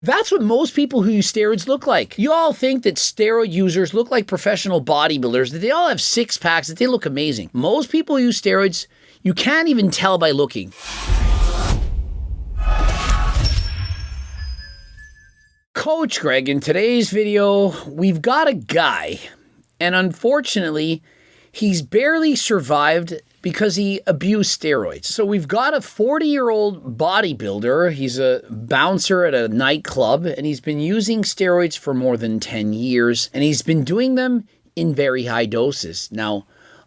That's what most people who use steroids look like. You all think that steroid users look like professional bodybuilders, that they all have six packs, that they look amazing. Most people who use steroids, you can't even tell by looking. Coach Greg, in today's video, we've got a guy, and unfortunately, he's barely survived because he abused steroids. So we've got a 40-year-old bodybuilder. He's a bouncer at a nightclub, and he's been using steroids for more than 10 years, and he's been doing them in very high doses. Now,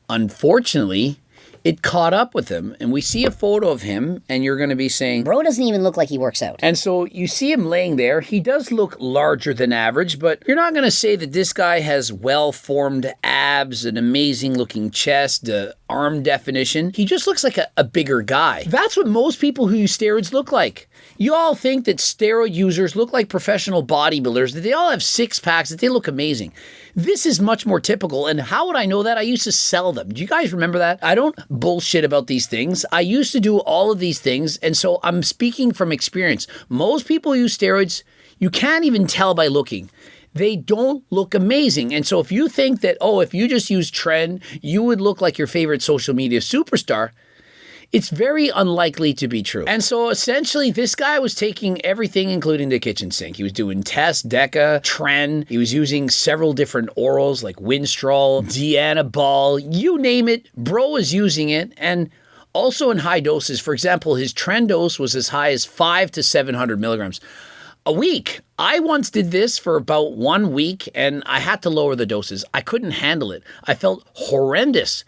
unfortunately, it caught up with him, and we see a photo of him, and you're going to be saying, bro doesn't even look like he works out. And so you see him laying there. He does look larger than average, but you're not going to say that this guy has well-formed abs, an amazing-looking chest, arm definition. He just looks like a bigger guy. That's what most people who use steroids look like. You all think that steroid users look like professional bodybuilders, that they all have six packs, that they look amazing. This is much more typical, and how would I know that? I used to sell them. Do you guys remember that? I don't bullshit about these things. I used to do all of these things, and so I'm speaking from experience. Most people who use steroids, you can't even tell by looking. They don't look amazing. And so if you think that, oh, if you just use Trend, you would look like your favorite social media superstar, it's very unlikely to be true. And so essentially this guy was taking everything, including the kitchen sink. He was doing Test, Deca, Tren. He was using several different orals like Winstrol, Dianabol, you name it. Bro was using it, and also in high doses. For example, his Tren dose was as high as 500 to 700 milligrams a week. I once did this for about 1 week, and I had to lower the doses. I couldn't handle it. I felt horrendous.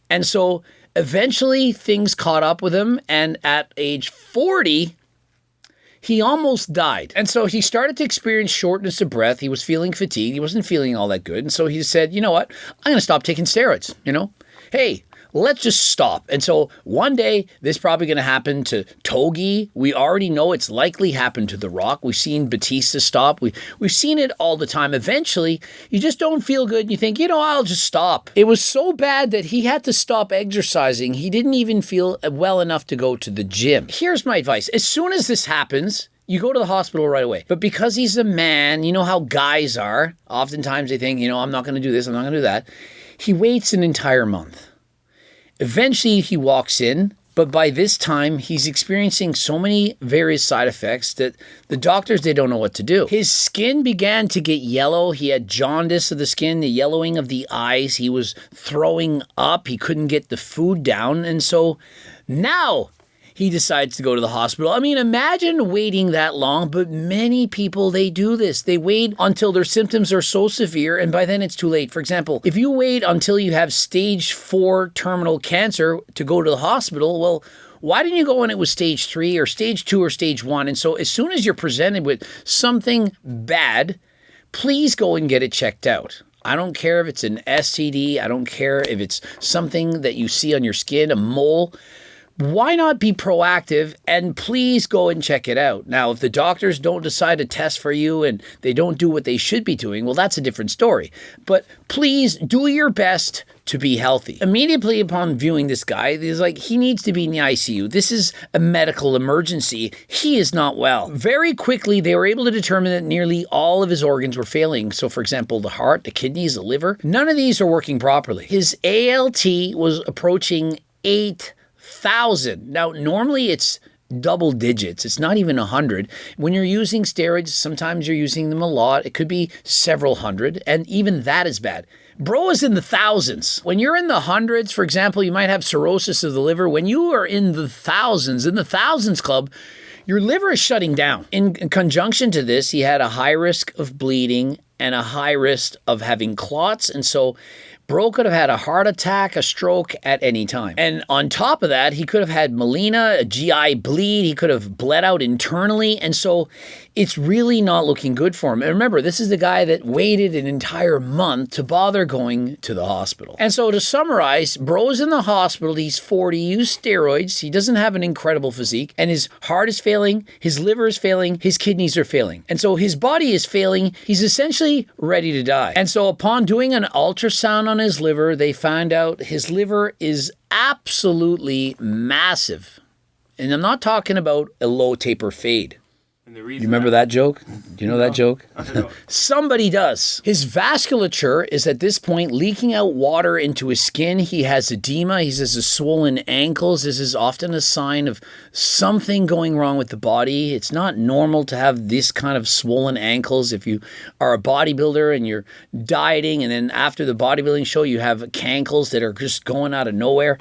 And so eventually, things caught up with him, and at age 40, he almost died. And so he started to experience shortness of breath. He was feeling fatigued. He wasn't feeling all that good. And so he said, you know what? I'm going to stop taking steroids, Hey, let's just stop. And so one day, this is probably going to happen to Togi. We already know it's likely happened to The Rock. We've seen Batista stop. We've seen it all the time. Eventually, you just don't feel good. And you think, I'll just stop. It was so bad that he had to stop exercising. He didn't even feel well enough to go to the gym. Here's my advice. As soon as this happens, you go to the hospital right away. But because he's a man, you know how guys are. Oftentimes they think, I'm not going to do this, I'm not going to do that. He waits an entire month. Eventually, he walks in, but by this time, he's experiencing so many various side effects that the doctors, they don't know what to do. His skin began to get yellow. He had jaundice of the skin, the yellowing of the eyes. He was throwing up. He couldn't get the food down. And so now he decides to go to the hospital. I mean, imagine waiting that long, but many people, they do this. They wait until their symptoms are so severe, and by then it's too late. For example, if you wait until you have stage 4 terminal cancer to go to the hospital, well, why didn't you go when it was stage 3 or stage 2 or stage 1? And so as soon as you're presented with something bad, please go and get it checked out. I don't care if it's an STD. I don't care if it's something that you see on your skin, a mole. Why not be proactive and please go and check it out? Now, if the doctors don't decide to test for you and they don't do what they should be doing, well, that's a different story. But please do your best to be healthy. Immediately upon viewing this guy, he's like, he needs to be in the ICU. This is a medical emergency. He is not well. Very quickly, they were able to determine that nearly all of his organs were failing. So, for example, the heart, the kidneys, the liver, none of these are working properly. His ALT was approaching 8,000. Now, normally it's double digits. It's not even 100. When you're using steroids, sometimes you're using them a lot. It could be several hundred, and even that is bad. Bro is in the thousands. When you're in the hundreds, for example, you might have cirrhosis of the liver. When you are in the thousands club, your liver is shutting down. In conjunction to this, he had a high risk of bleeding and a high risk of having clots, and so Bro could have had a heart attack, a stroke at any time. And on top of that, he could have had melena, a GI bleed. He could have bled out internally. And so it's really not looking good for him. And remember, this is the guy that waited an entire month to bother going to the hospital. And so to summarize, Bro's in the hospital. He's 40, used steroids. He doesn't have an incredible physique. And his heart is failing. His liver is failing. His kidneys are failing. And so his body is failing. He's essentially ready to die. And so upon doing an ultrasound on his liver, they found out his liver is absolutely massive. And I'm not talking about a low taper fade. You remember that joke? Do you know that joke? I don't know. Somebody does. His vasculature is at this point leaking out water into his skin. He has edema. He has swollen ankles. This is often a sign of something going wrong with the body. It's not normal to have this kind of swollen ankles. If you are a bodybuilder and you're dieting and then after the bodybuilding show you have cankles that are just going out of nowhere,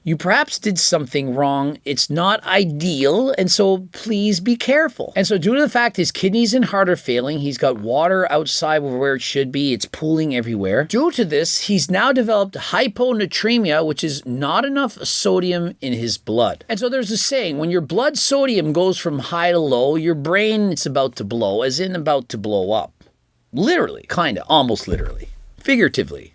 you perhaps did something wrong. It's not ideal, and so please be careful. And so due to the fact his kidneys and heart are failing, he's got water outside of where it should be, it's pooling everywhere. Due to this, he's now developed hyponatremia, which is not enough sodium in his blood. And so there's a saying, when your blood sodium goes from high to low, your brain is about to blow, as in about to blow up. Literally, kinda, almost literally, figuratively.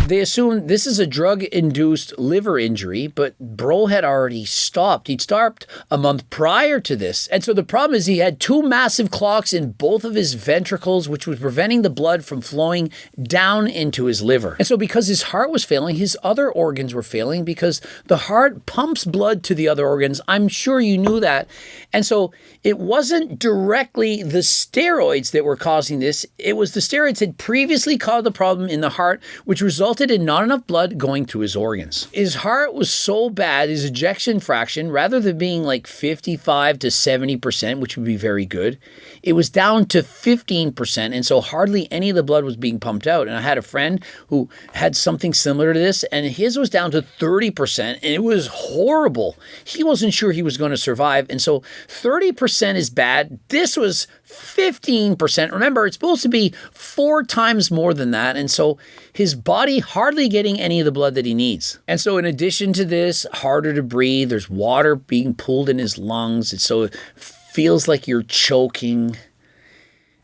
They assume this is a drug-induced liver injury, but bro had already stopped. He'd stopped a month prior to this. And so the problem is he had two massive clots in both of his ventricles, which was preventing the blood from flowing down into his liver. And so because his heart was failing, his other organs were failing because the heart pumps blood to the other organs. I'm sure you knew that. And so it wasn't directly the steroids that were causing this. It was the steroids had previously caused the problem in the heart, which resulted in not enough blood going to his organs. His heart was so bad, his ejection fraction, rather than being like 55 to 70%, which would be very good, it was down to 15%. And so hardly any of the blood was being pumped out. And I had a friend who had something similar to this, and his was down to 30%, and it was horrible. He wasn't sure he was going to survive. And so 30% is bad. This was 15%. Remember, it's supposed to be 4 times more than that. And so his body hardly getting any of the blood that he needs. And so in addition to this, harder to breathe, there's water being pulled in his lungs. It feels like you're choking.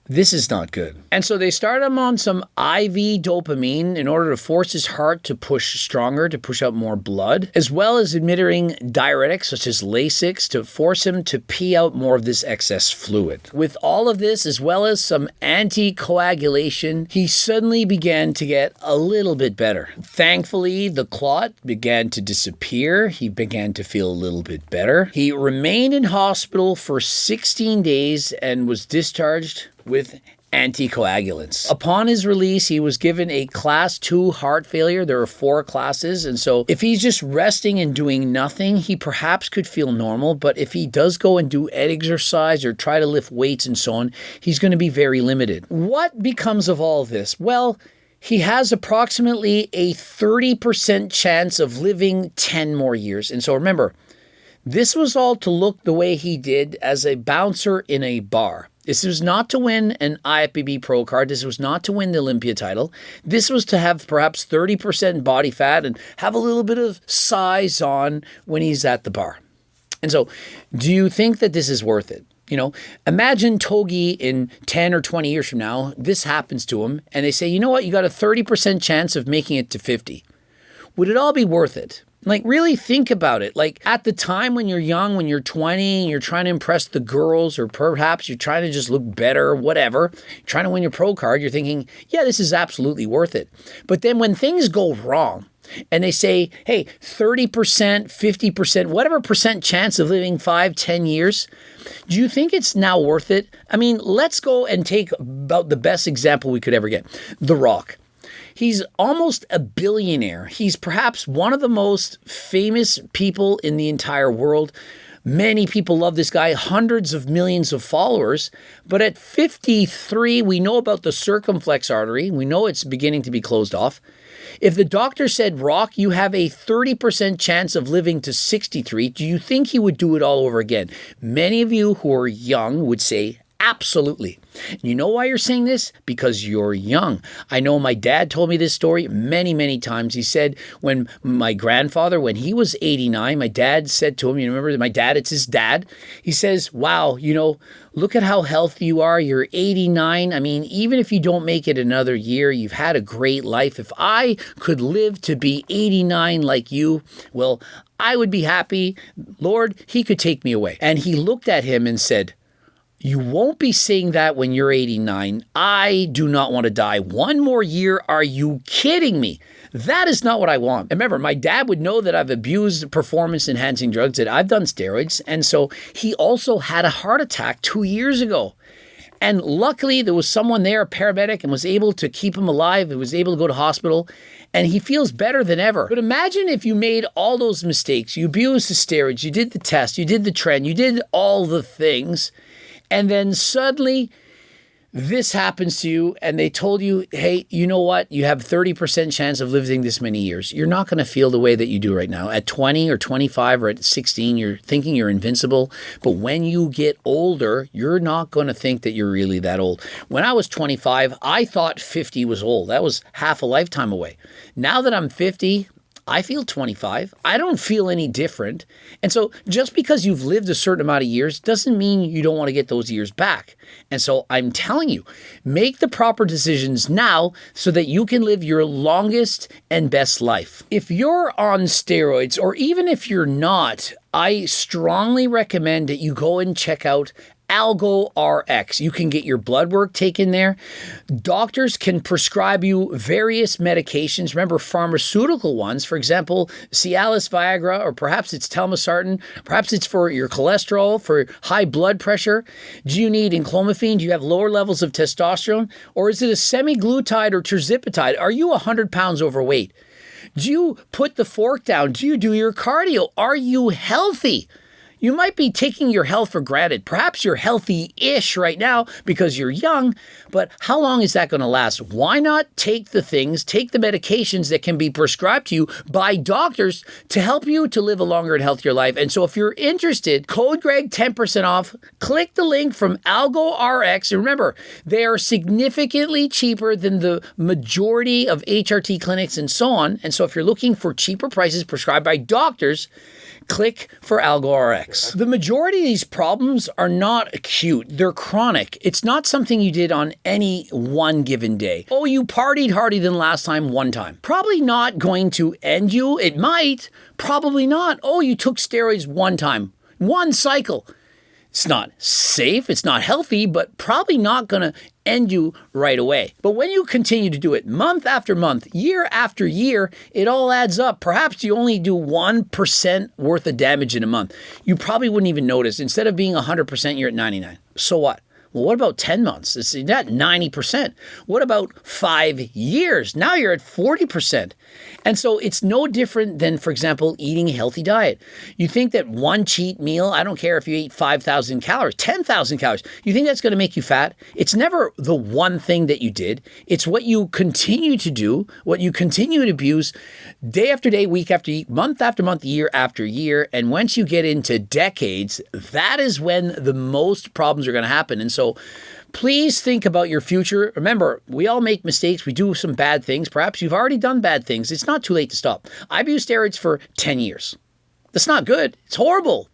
This is not good. And so they start him on some IV dopamine in order to force his heart to push stronger, to push out more blood, as well as administering diuretics such as Lasix to force him to pee out more of this excess fluid. With all of this, as well as some anticoagulation, he suddenly began to get a little bit better. Thankfully, the clot began to disappear. He began to feel a little bit better. He remained in hospital for 16 days and was discharged with anticoagulants. Upon his release, he was given a class 2 heart failure. There are 4 classes. And so if he's just resting and doing nothing, he perhaps could feel normal. But if he does go and do exercise or try to lift weights and so on, he's going to be very limited. What becomes of all this? Well, he has approximately a 30% chance of living 10 more years. And so remember, this was all to look the way he did as a bouncer in a bar. This was not to win an IFBB Pro card. This was not to win the Olympia title. This was to have perhaps 30% body fat and have a little bit of size on when he's at the bar. And so, do you think that this is worth it? You know, imagine Togi in 10 or 20 years from now, this happens to him, and they say, you know what, you got a 30% chance of making it to 50. Would it all be worth it? Like, really think about it. Like, at the time when you're young, when you're 20, and you're trying to impress the girls, or perhaps you're trying to just look better, whatever, trying to win your pro card, you're thinking, yeah, this is absolutely worth it. But then when things go wrong, and they say, hey, 30%, 50%, whatever percent chance of living 5, 10 years, do you think it's now worth it? I mean, let's go and take about the best example we could ever get. The Rock. He's almost a billionaire. He's perhaps one of the most famous people in the entire world. Many people love this guy, hundreds of millions of followers. But at 53, we know about the circumflex artery. We know it's beginning to be closed off. If the doctor said, Rock, you have a 30% chance of living to 63, do you think he would do it all over again? Many of you who are young would say, absolutely. You know why you're saying this? Because you're young. I know my dad told me this story many, many times. He said when my grandfather, when he was 89, my dad said to him, you remember my dad, it's his dad. He says, wow, you know, look at how healthy you are. You're 89. I mean, even if you don't make it another year, you've had a great life. If I could live to be 89 like you, well, I would be happy. Lord, he could take me away. And he looked at him and said, You won't be saying that when you're 89. I do not want to die. One more year? Are you kidding me? That is not what I want. Remember, my dad would know that I've abused performance-enhancing drugs, that I've done steroids, and so he also had a heart attack 2 years ago. And luckily, there was someone there, a paramedic, and was able to keep him alive. He was able to go to hospital, and he feels better than ever. But imagine if you made all those mistakes. You abused the steroids, you did the test, you did the trend, you did all the things, and then suddenly this happens to you, and they told you, hey, you know what? You have 30% chance of living this many years. You're not going to feel the way that you do right now. At 20 or 25 or at 16, you're thinking you're invincible. But when you get older, you're not going to think that you're really that old. When I was 25, I thought 50 was old. That was half a lifetime away. Now that I'm 50, I feel 25. I don't feel any different. And so just because you've lived a certain amount of years doesn't mean you don't want to get those years back. And so I'm telling you, make the proper decisions now so that you can live your longest and best life. If you're on steroids, or even if you're not, I strongly recommend that you go and check out Algo RX. You can get your blood work taken there. Doctors can prescribe you various medications. Remember, pharmaceutical ones, for example, Cialis, Viagra, or perhaps it's telmisartan. Perhaps it's for your cholesterol, for high blood pressure. Do you need enclomiphene? Do you have lower levels of testosterone? Or is it a semaglutide or tirzepatide? Are you 100 pounds overweight? Do you put the fork down? Do you do your cardio? Are you healthy? You might be taking your health for granted. Perhaps you're healthy-ish right now because you're young, but how long is that going to last? Why not take the medications that can be prescribed to you by doctors to help you to live a longer and healthier life? And so if you're interested, code Greg 10% off. Click the link from Algo RX. And remember, they are significantly cheaper than the majority of HRT clinics and so on. And so if you're looking for cheaper prices prescribed by doctors, click for Algo RX. The majority of these problems are not acute. They're chronic. It's not something you did on any one given day. Oh, you partied harder than last time one time. Probably not going to end you. It might. Probably not. Oh, you took steroids one time. One cycle. It's not safe, it's not healthy, but probably not going to end you right away. But when you continue to do it month after month, year after year, it all adds up. Perhaps you only do 1% worth of damage in a month. You probably wouldn't even notice. Instead of being 100%, you're at 99. So what? Well, what about 10 months? It's at 90%. What about 5 years? Now you're at 40%. And so it's no different than, for example, eating a healthy diet. You think that one cheat meal, I don't care if you ate 5,000 calories, 10,000 calories, you think that's going to make you fat? It's never the one thing that you did. It's what you continue to do, what you continue to abuse day after day, week after week, month after month, year after year. And once you get into decades, that is when the most problems are going to happen. And so please think about your future. Remember, we all make mistakes. We do some bad things. Perhaps you've already done bad things. It's not too late to stop. I've used steroids for 10 years. That's not good. It's horrible.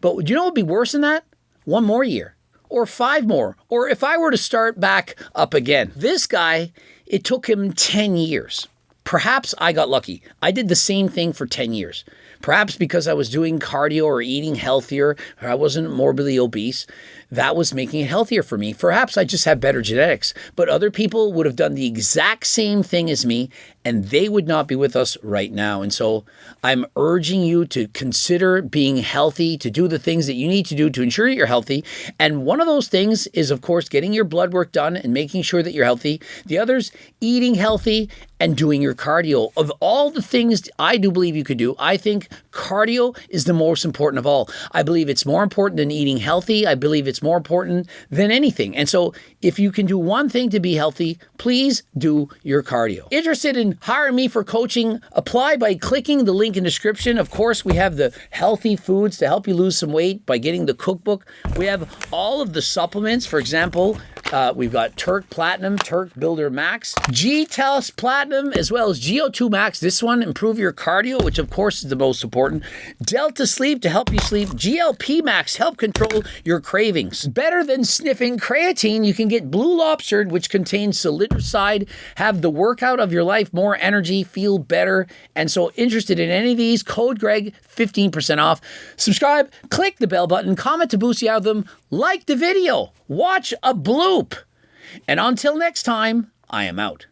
But do you know what would be worse than that? 1 more year, or 5 more, or if I were to start back up again. This guy, it took him 10 years. Perhaps I got lucky. I did the same thing for 10 years. Perhaps because I was doing cardio or eating healthier, or I wasn't morbidly obese, that was making it healthier for me. Perhaps I just have better genetics, but other people would have done the exact same thing as me, and they would not be with us right now. And so I'm urging you to consider being healthy, to do the things that you need to do to ensure you're healthy. And one of those things is, of course, getting your blood work done and making sure that you're healthy. The other's eating healthy and doing your cardio. Of all the things I do believe you could do, I think cardio is the most important of all. I believe it's more important than eating healthy. I believe it's more important than anything. And so if you can do one thing to be healthy, please do your cardio. Interested in hiring me for coaching? Apply by clicking the link in the description. Of course, we have the healthy foods to help you lose some weight by getting the cookbook. We have all of the supplements. For example, we've got Turk Platinum, Turk Builder Max, G-Telus Platinum, as well as GO2 Max. This one, improve your cardio, which of course is the most important. Delta Sleep to help you sleep. GLP Max, help control your cravings. Better than sniffing creatine, you can get Blue Lobster, which contains salitricide. Have the workout of your life more more energy, feel better, and so interested in any of these, code Greg, 15% off. Subscribe, click the bell button, comment to boost the algorithm, like the video, watch a bloop. And until next time, I am out.